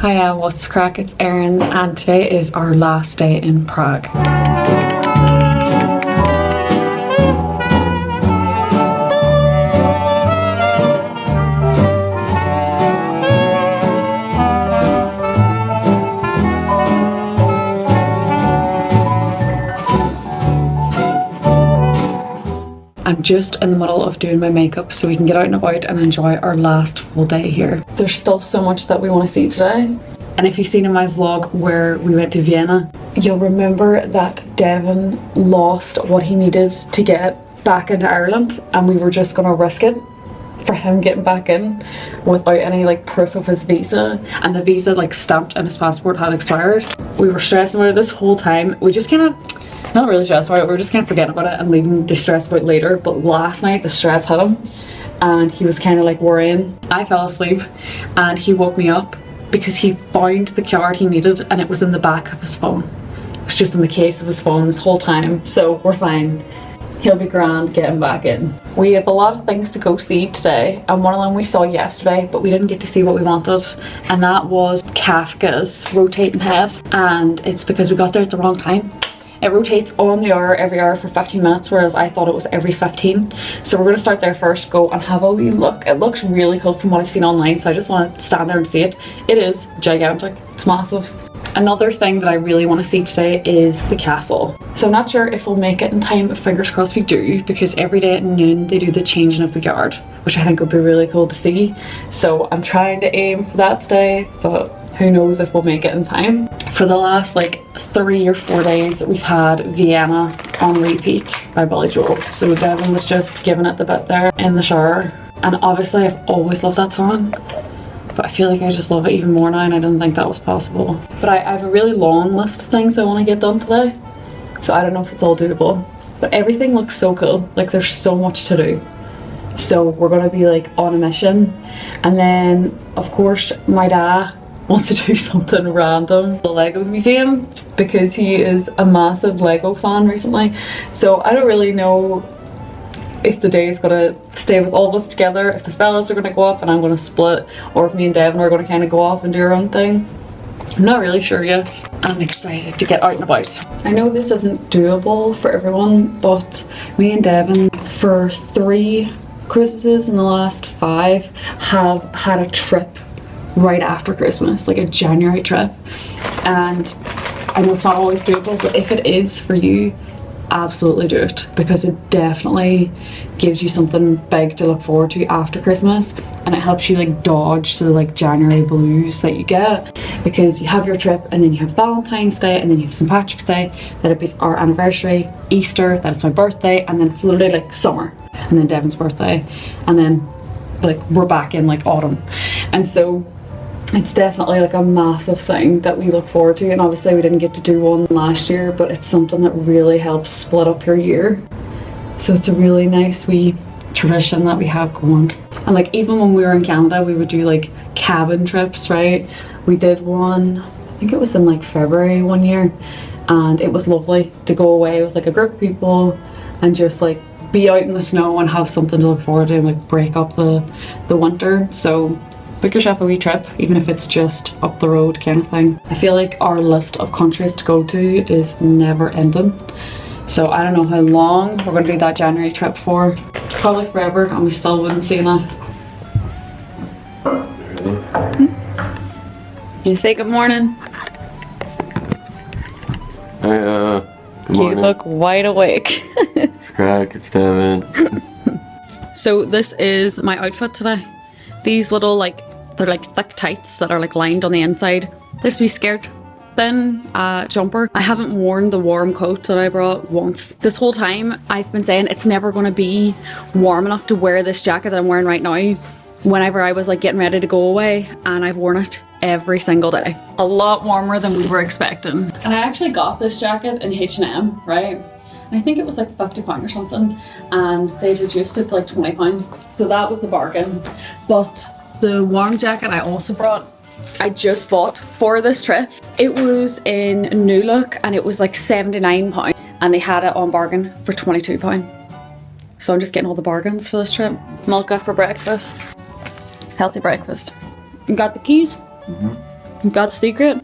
Hiya, what's crack? It's Erin and today is our last day in Prague. I'm just in the middle of doing my makeup so we can get out and about and enjoy our last full day here. There's still so much that we want to see today. And if you've seen in my vlog where we went to Vienna, you'll remember that Devon lost what he needed to get back into Ireland, and we were just gonna risk it for him getting back in without any like proof of his visa, and the visa like stamped in his passport had expired. We were stressing about it this whole time. We just kind of, not really stressed about it, we were just kind of forgetting about it and leaving the stress about later. But last night the stress hit him and he was kind of like worrying. I fell asleep and he woke me up because he found the card he needed and it was in the back of his phone. It was just in the case of his phone this whole time, so we're fine. He'll be grand getting back in. We have a lot of things to go see today, and one of them we saw yesterday but we didn't get to see what we wanted, and that was Kafka's rotating head, and it's because we got there at the wrong time. It rotates on the hour every hour for 15 minutes, whereas I thought it was every 15. So we're going to start there first, go and have a wee look. It looks really cool from what I've seen online, so I just want to stand there and see it. It is gigantic, it's massive. Another thing that I really want to see today is the castle. So I'm not sure if we'll make it in time, but fingers crossed we do, because every day at noon they do the changing of the guard, which I think would be really cool to see. So I'm trying to aim for that today, but who knows if we'll make it in time. For the last like 3 or 4 days we've had Vienna on repeat by Billy Joel. So Devon was just giving it the bit there in the shower, and obviously I've always loved that song, but I feel like I just love it even more now, and I didn't think that was possible. But I have a really long list of things I want to get done today, so I don't know if it's all doable, but everything looks so cool. Like there's so much to do, so we're gonna be like on a mission. And then of course my dad wants to do something random, the Lego museum, because he is a massive Lego fan recently. So I don't really know if the day is gonna stay with all of us together, if the fellas are gonna go up and I'm gonna split, or if me and Devon are gonna kind of go off and do our own thing. I'm not really sure yet. I'm excited to get out and about. I know this isn't doable for everyone, but me and Devon for 3 Christmases in the last 5 have had a trip right after Christmas, like a January trip. And I know it's not always doable, but if it is for you, absolutely do it, because it definitely gives you something big to look forward to after Christmas, and it helps you like dodge the like January blues that you get, because you have your trip and then you have Valentine's Day and then you have St. Patrick's Day, that it is our anniversary, Easter, that it's my birthday, and then it's literally like summer, and then Devon's birthday, and then like we're back in like autumn. And so it's definitely like a massive thing that we look forward to, and obviously we didn't get to do one last year, but it's something that really helps split up your year. So it's a really nice wee tradition that we have going. And like even when we were in Canada, we would do like cabin trips, right? We did one, I think it was in like February one year, and it was lovely to go away with like a group of people and just like be out in the snow and have something to look forward to and like break up the winter. So book yourself a wee trip, even if it's just up the road kind of thing. I feel like our list of countries to go to is never ending, so I don't know how long we're going to do that January trip for. Probably forever, and we still wouldn't see enough. You say good morning. Hi, good morning. You look wide awake. It's crack, it's Devon. So this is my outfit today. These little like, they're like thick tights that are like lined on the inside. This wee skirt, thin jumper. I haven't worn the warm coat that I brought once. This whole time I've been saying it's never going to be warm enough to wear this jacket that I'm wearing right now whenever I was like getting ready to go away, and I've worn it every single day. A lot warmer than we were expecting. And I actually got this jacket in H&M, right? And I think it was like £50 or something, and they'd reduced it to like £20. So that was the bargain. But the warm jacket I also brought, I just bought for this trip. It was in New Look and it was like £79, and they had it on bargain for £22. So I'm just getting all the bargains for this trip. Milka for breakfast. Healthy breakfast. You got the keys? You got the secret?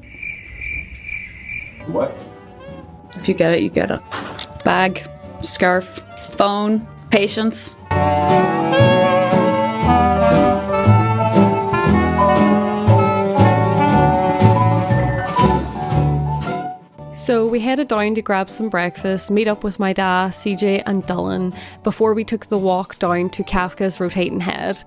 What? If you get it, you get it. Bag, scarf, phone, patience. So we headed down to grab some breakfast, meet up with my dad, CJ and Dylan before we took the walk down to Kafka's rotating head.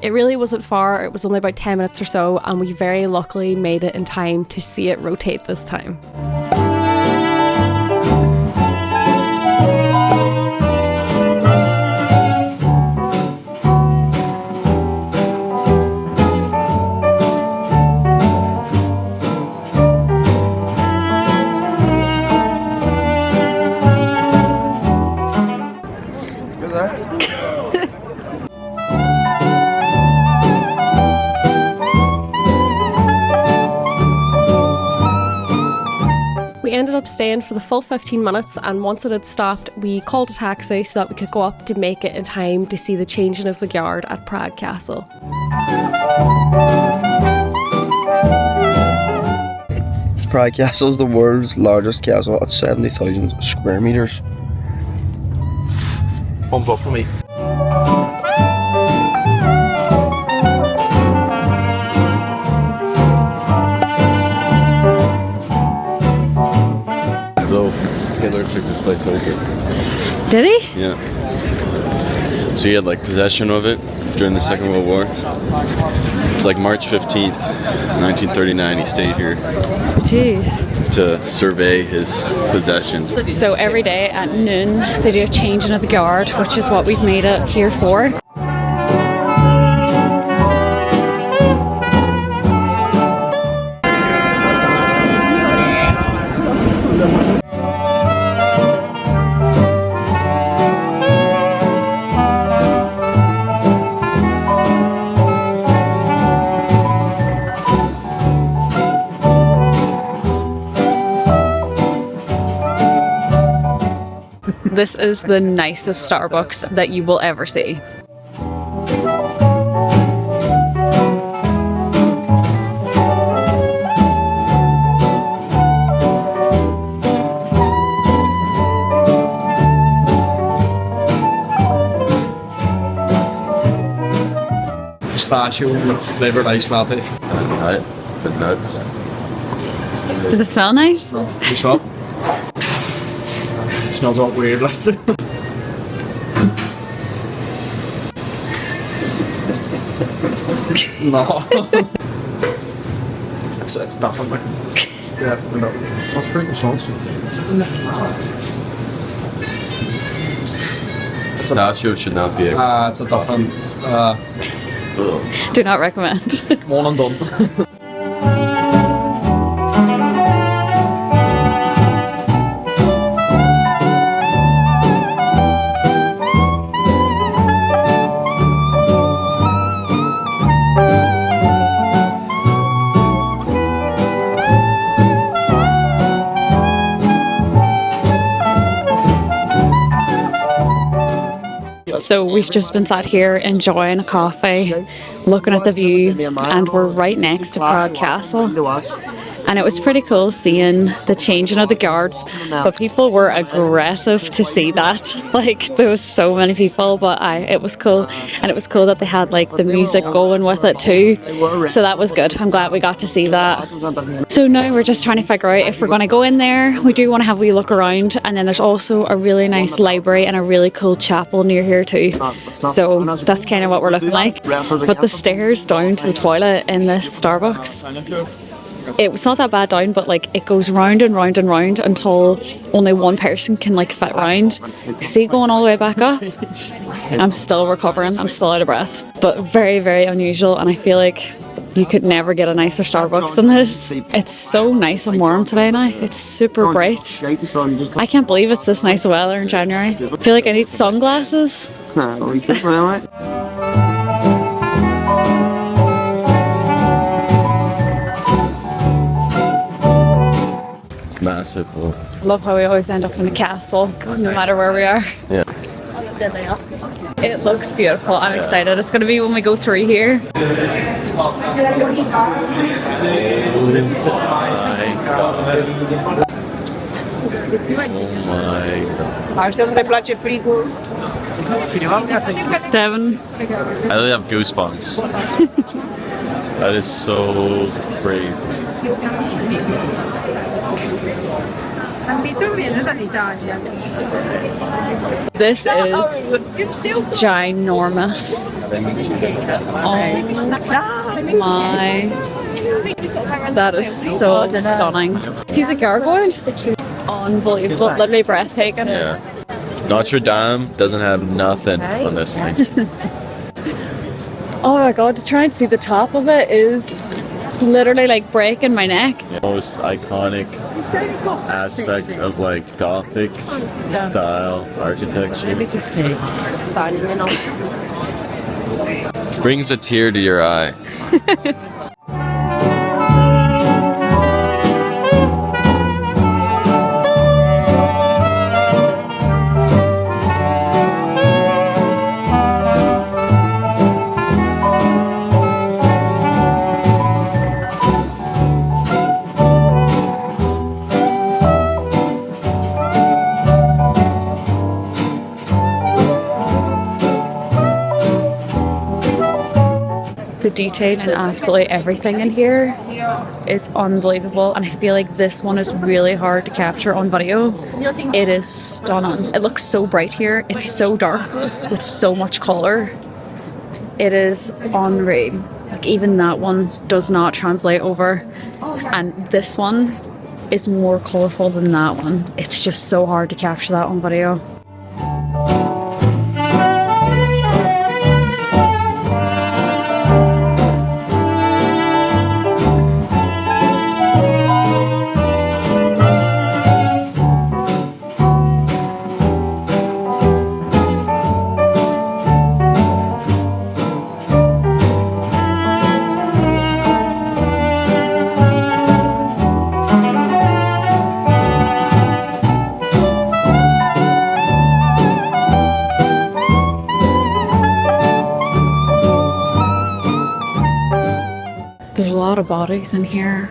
It really wasn't far, it was only about 10 minutes or so, and we very luckily made it in time to see it rotate this time. We ended up staying for the full 15 minutes, and once it had stopped, we called a taxi so that we could go up to make it in time to see the changing of the guard at Prague Castle. Prague Castle is the world's largest castle at 70,000 square meters. Thumbs up for me. So Hitler took this place over. Did he? Yeah. So he had like possession of it during the Second World War. It was like March 15th, 1939. He stayed here Jeez. to survey his possession. So every day at noon they do a changing of the guard, which is what we've made it here for. This is the nicest Starbucks that you will ever see. Pistachio flavored iced latte. Nut, the nuts. Does it smell nice? You smell? Smells all weird like. No. It's definitely. It's definitely not. What's freaking sauce? Pistachio should not be a It's a different. Do not recommend. One and done. So we've just been sat here enjoying a coffee, looking at the view, and we're right next to Prague Castle. And it was pretty cool seeing the changing of the guards, but people were aggressive to see that. Like, there was so many people, but it was cool. And it was cool that they had like the music going with it too. So that was good. I'm glad we got to see that. So now we're just trying to figure out if we're going to go in there. We do want to have a wee look around, and then there's also a really nice library and a really cool chapel near here too. So that's kind of what we're looking like. But the stairs down to the toilet in this Starbucks, it's not that bad down, but like it goes round and round and round until only one person can like fit round. See, going all the way back up, I'm still recovering, I'm still out of breath, but very, very unusual. And I feel like You could never get a nicer Starbucks than this. It's so nice and warm today now. It's super bright. I can't believe it's this nice weather in January. I feel like I need sunglasses. It's massive. I love how we always end up in a castle, no matter where we are. Yeah. It looks beautiful. I'm excited. It's going to be when we go through here. Oh my god. 7. I really have goosebumps. That is so crazy. This is ginormous. Oh my. That is so stunning. See the gargoyles? Unbelievable. Literally breathtaking. Yeah. Notre Dame doesn't have nothing on this thing. Oh my god, to try and see the top of it is literally like breaking my neck. The most iconic aspect of like Gothic style architecture. Brings a tear to your eye. The detail in absolutely everything in here is unbelievable, and I feel like this one is really hard to capture on video. It is stunning. It looks so bright here. It's so dark with so much colour. It is unreal. Like even that one does not translate over, and this one is more colourful than that one. It's just so hard to capture that on video. There's a lot of bodies in here,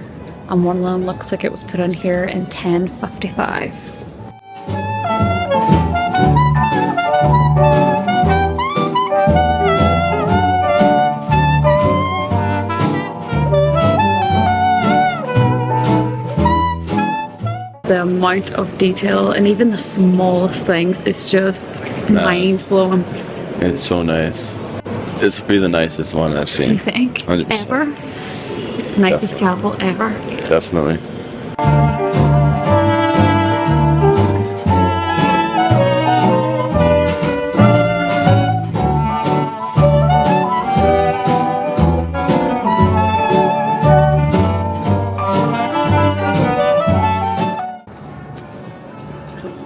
and one of them looks like it was put in here in 1055. The amount of detail and even the smallest things is just mind-blowing. It's so nice. This will be the nicest one I've seen. You think? 100%. Ever? Nicest chapel ever. Definitely.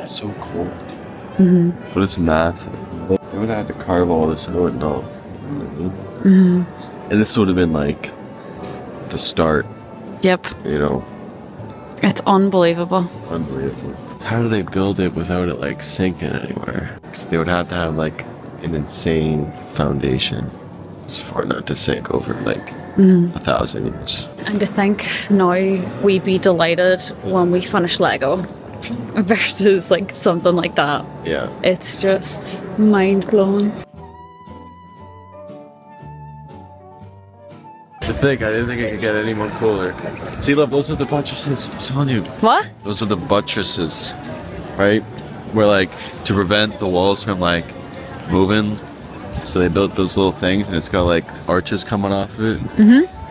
So cool. But it's massive. They would have had to carve all this out and all. And this would have been like the start, Yep. you know. It's unbelievable. Unbelievable. How do they build it without it like sinking anywhere? 'Cause they would have to have like an insane foundation for it not to sink over like 1,000 years. And to think now we'd be delighted when we finish Lego versus like something like that. Yeah. It's just mind-blowing. To think, I didn't think it could get any more cooler. See, look, those are the buttresses. I'm telling you. What? Those are the buttresses, right? Where like to prevent the walls from like moving. So they built those little things, and it's got like arches coming off of it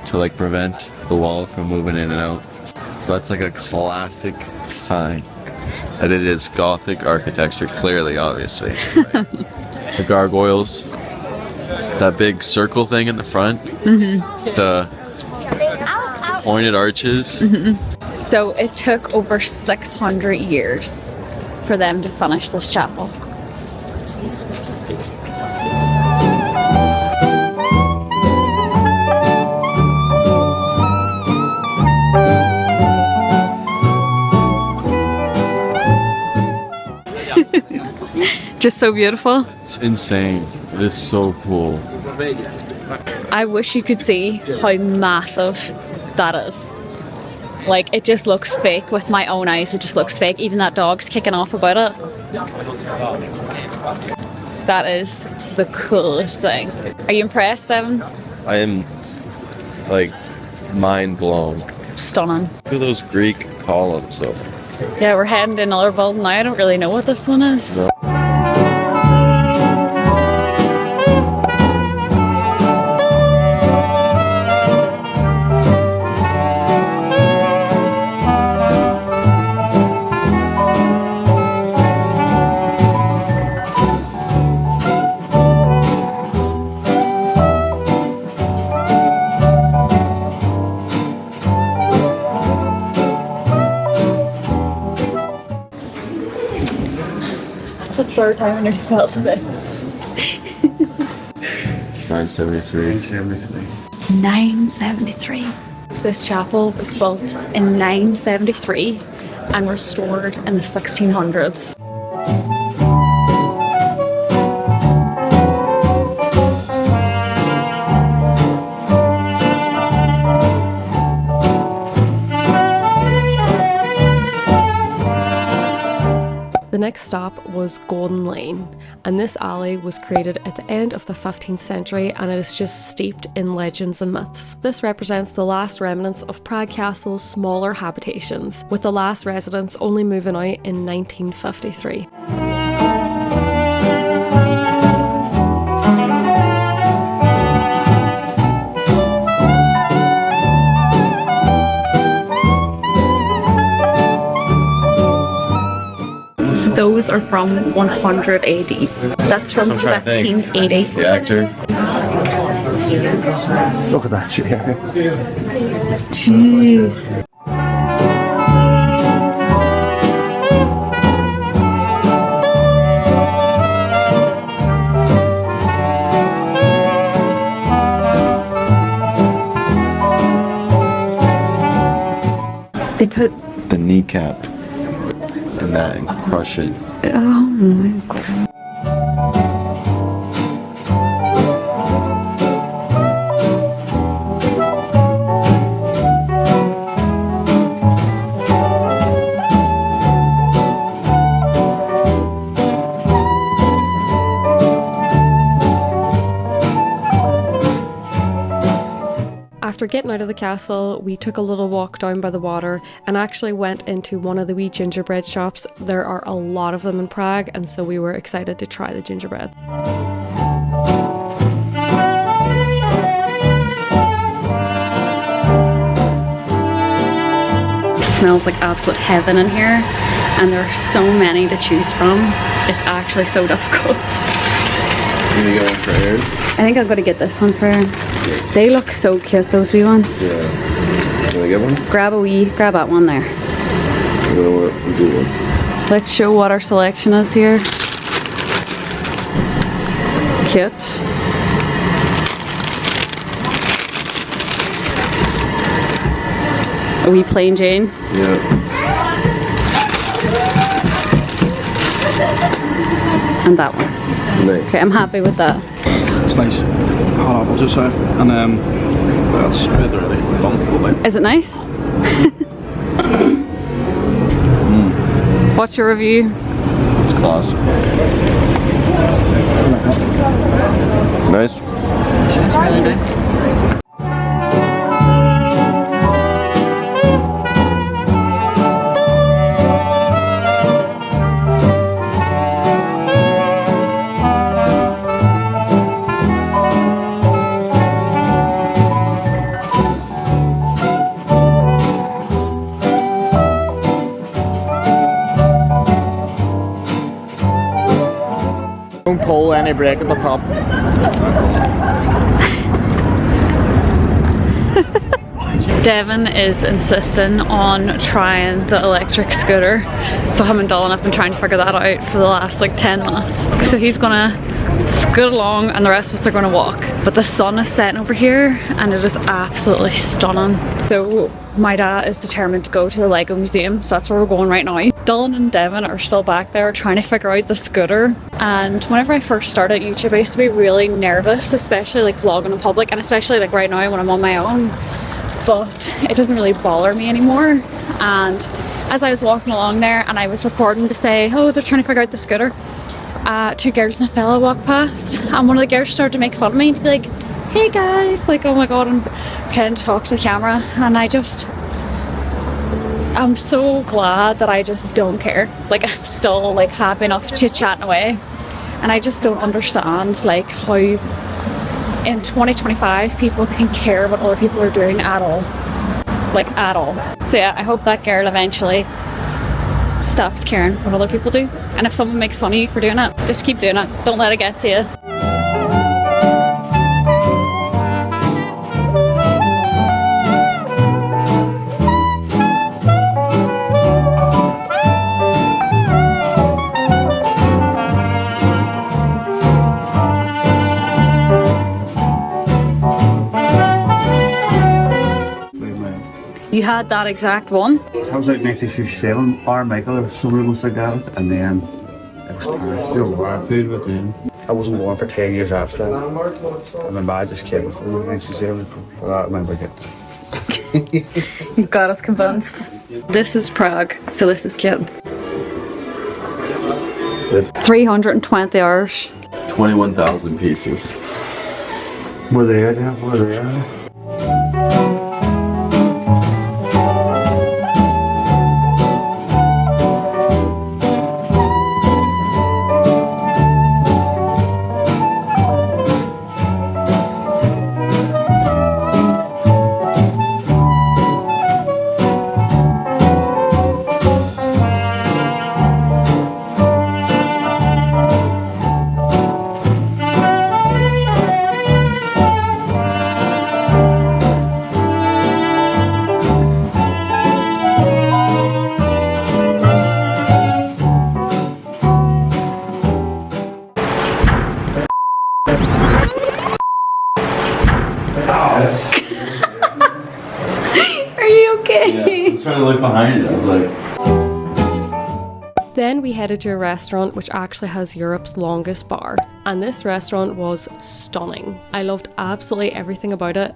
to like prevent the wall from moving in and out. So that's like a classic sign that it is Gothic architecture, clearly, obviously. Right? The gargoyles, that big circle thing in the front, the pointed arches. So it took over 600 years for them to finish this chapel. Just so beautiful. It's insane. It is so cool. I wish you could see how massive that is. Like, it just looks fake with my own eyes. It just looks fake. Even that dog's kicking off about it. That is the coolest thing. Are you impressed, Evan? I am like mind blown. Stunning. Look at those Greek columns though. Yeah, we're heading to another building now. I don't really know what this one is. No. It's the third time I nearly fell to this. 973. 973. This chapel was built in 973 and restored in the 1600s. The next stop was Golden Lane, and this alley was created at the end of the 15th century and it is just steeped in legends and myths. This represents the last remnants of Prague Castle's smaller habitations, with the last residents only moving out in 1953. Those are from 100 AD. That's from 1580. The actor. Look at that chair. Jeez. They put The kneecap in that and crush it. oh my god. After getting out of the castle, we took a little walk down by the water and actually went into one of the wee gingerbread shops. There are a lot of them in Prague, and so we were excited to try the gingerbread. It smells like absolute heaven in here, and there are so many to choose from. It's actually so difficult. You gonna get one for Aaron? I think I'm gonna get this one for her. They look so cute, those wee ones. Yeah. Can I get one? Grab that one there. We'll do one. Let's show what our selection is here. Cute. A wee plain Jane. Yeah. And that one. Nice. Okay, I'm happy with that. It's nice. Hot apple just out. And that's bitterly done. Is it nice? What's your review? It's class. Nice. It's really nice. Don't pull any brake at the top. Devin is insisting on trying the electric scooter, so him and Dylan have been trying to figure that out for the last like 10 minutes. So he's gonna scoot along and the rest of us are gonna walk. But the sun is setting over here and it is absolutely stunning. So my dad is determined to go to the Lego museum, so that's where we're going right now. Dylan and Devin are still back there trying to figure out the scooter, and whenever I first started YouTube I used to be really nervous, especially like vlogging in public, and especially like right now when I'm on my own. But it doesn't really bother me anymore. And as I was walking along there and I was recording to say, oh, they're trying to figure out the scooter, 2 girls and a fella walked past, and one of the girls started to make fun of me, to be like, hey guys, like, oh my god, and pretend to talk to the camera. And I'm so glad that I just don't care. Like, I'm still like happy enough chit-chatting away, and I just don't understand like how in 2025 people can care what other people are doing at all. Like, at all. So yeah, I hope that girl eventually stops caring what other people do. And if someone makes fun of you for doing it, just keep doing it. Don't let it get to you. You had that exact one? So I was out 1967, our Michael or somebody must have got it, and then it was passed. I wasn't born for 10 years after that. And my dad just came before 1967, but I remember it. You've got us convinced. This is Prague, so this is cute. 320 hours. 21,000 pieces. We're there now, we're there. Are you okay? Yeah, I was trying to look behind it. I was like... Then we headed to a restaurant which actually has Europe's longest bar, and this restaurant was stunning. I loved absolutely everything about it.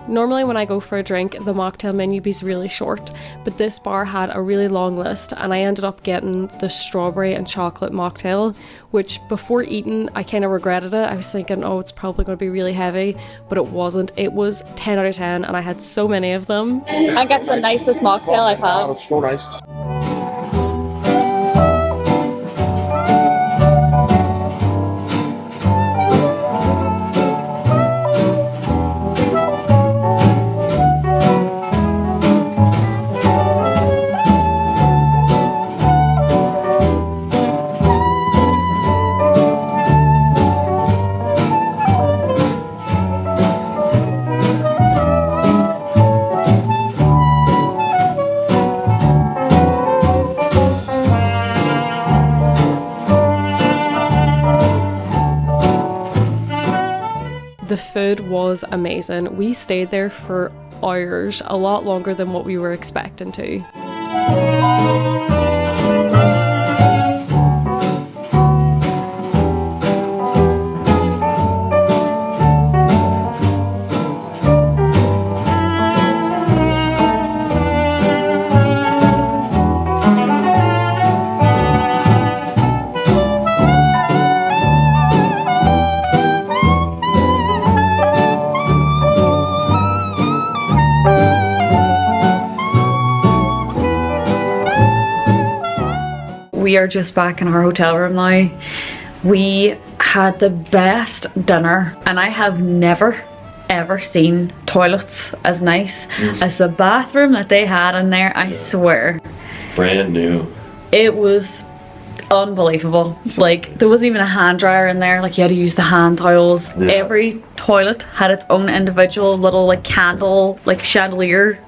Normally when I go for a drink, the mocktail menu is really short, but this bar had a really long list and I ended up getting the strawberry and chocolate mocktail, which before eating I kind of regretted it. I was thinking, oh, it's probably going to be really heavy, but it wasn't. It was 10 out of 10 and I had so many of them. I think that's the nicest mocktail I've had. It's so nice. The food was amazing. We stayed there for hours, a lot longer than what we were expecting to. We are just back in our hotel room now. We had the best dinner and I have never ever seen toilets as nice as the bathroom that they had in there, I swear. Brand new. It was unbelievable. Like, there wasn't even a hand dryer in there. Like, you had to use the hand towels. Yeah. Every toilet had its own individual little like candle, like chandelier.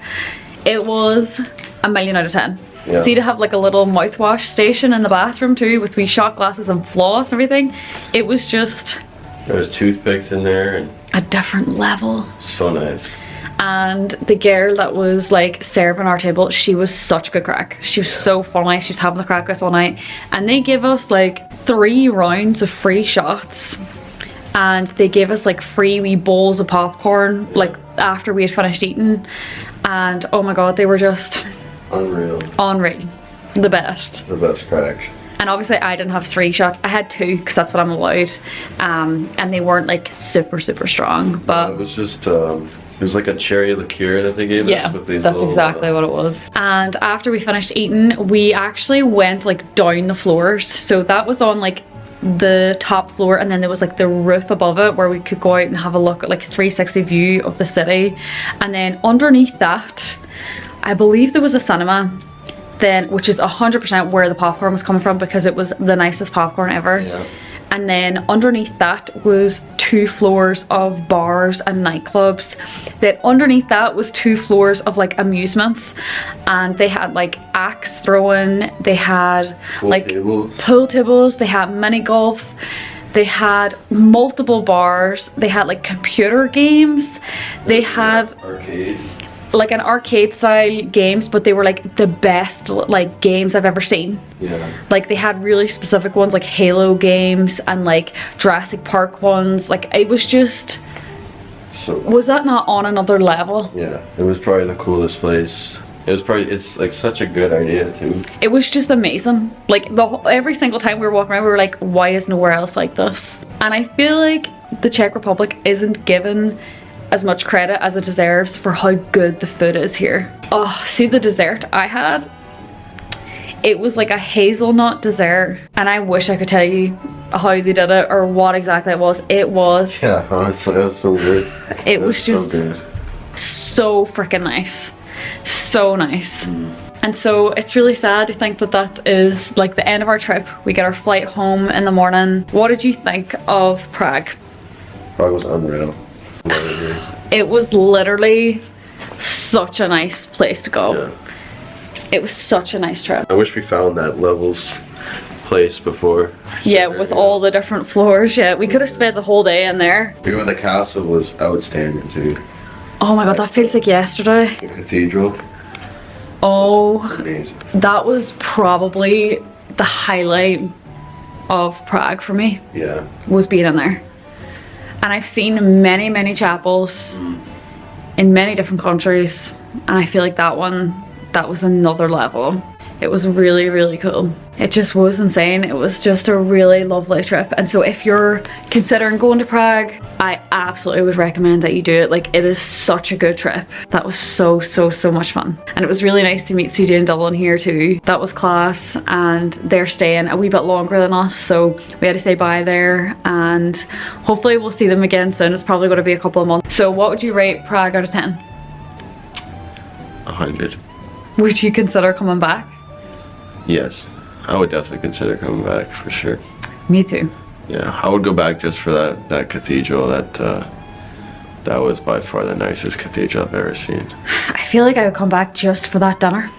It was a million out of 10. Yeah. See, to have like a little mouthwash station in the bathroom too, with wee shot glasses and floss and everything. It was just There's toothpicks in there and a different level. so nice. And the girl that was like serving our table, she was such good crack. She was so funny. She was having the crack with us all night. And they gave us like 3 rounds of free shots. And they gave us like free wee bowls of popcorn, like after we had finished eating. And oh my god, they were just Unreal. unreal. The best. The best crack. And obviously I didn't have 3 shots. I had 2 because that's what I'm allowed. And they weren't like super strong. But It was just, it was like a cherry liqueur that they gave yeah, us with these that's little, exactly what it was. And after we finished eating, we actually went like down the floors. So that was on like the top floor, and then there was like the roof above it where we could go out and have a look at like 360 view of the city. And then underneath that, I believe there was a cinema then, which is 100% where the popcorn was coming from, because it was the nicest popcorn ever. Yeah. And then underneath that was 2 floors of bars and nightclubs. Then underneath that was 2 floors of like amusements, and they had like axe throwing, they had pool tables, they had mini golf, they had multiple bars, they had like computer games, they had arcade. Like an arcade style games, but they were like the best like games I've ever seen. Yeah. Like they had really specific ones, like Halo games and like Jurassic Park ones. Like it was just, So was that not on another level? yeah, it was probably the coolest place. It's like such a good idea too. It was just amazing. Like every single time we were walking around, we were like, why is nowhere else like this? And I feel like the Czech Republic isn't given as much credit as it deserves for how good the food is here. Oh, see the dessert I had? It was like a hazelnut dessert, and I wish I could tell you how they did it or what exactly it was. It was, Yeah, honestly, it was so good. it was just so good. so freaking nice. So nice. And so it's really sad to think that that is like the end of our trip. We get our flight home in the morning. What did you think of Prague? Prague was unreal. It was literally such a nice place to go. Yeah. It was such a nice trip. I wish we found that levels place before. Yeah, with all the different floors. Yeah, we could have spent the whole day in there. Even the castle was outstanding too. Oh my god, that feels like yesterday. The cathedral, Oh, amazing. that was probably the highlight of Prague for me, Yeah. was being in there. And I've seen many chapels in many different countries, and I feel like that one, that was another level. It was really cool. It just was insane. It was just a really lovely trip. And so if you're considering going to Prague, I absolutely would recommend that you do it. Like, it is such a good trip. That was so much fun. And it was really nice to meet CJ and Dylan here too. That was class, and they're staying a wee bit longer than us, so we had to stay by there, and hopefully we'll see them again soon. It's probably going to be a couple of months. So what would you rate Prague out of 10? 100. Would you consider coming back? Yes, I would definitely consider coming back for sure. Me too. Yeah, I would go back just for that cathedral. That was by far the nicest cathedral I've ever seen. I feel like I would come back just for that dinner.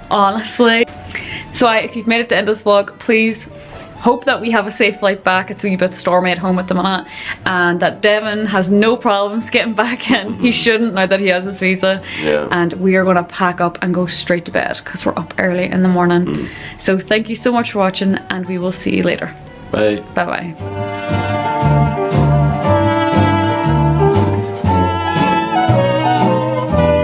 Honestly. So if you've made it to the end of this vlog, please hope that we have a safe flight back. It's a wee bit stormy at home at the minute, and that Devin has no problems getting back in. He shouldn't, now that he has his visa. Yeah. And we are going to pack up and go straight to bed because we're up early in the morning. So thank you so much for watching, and we will see you later. Bye. Bye bye.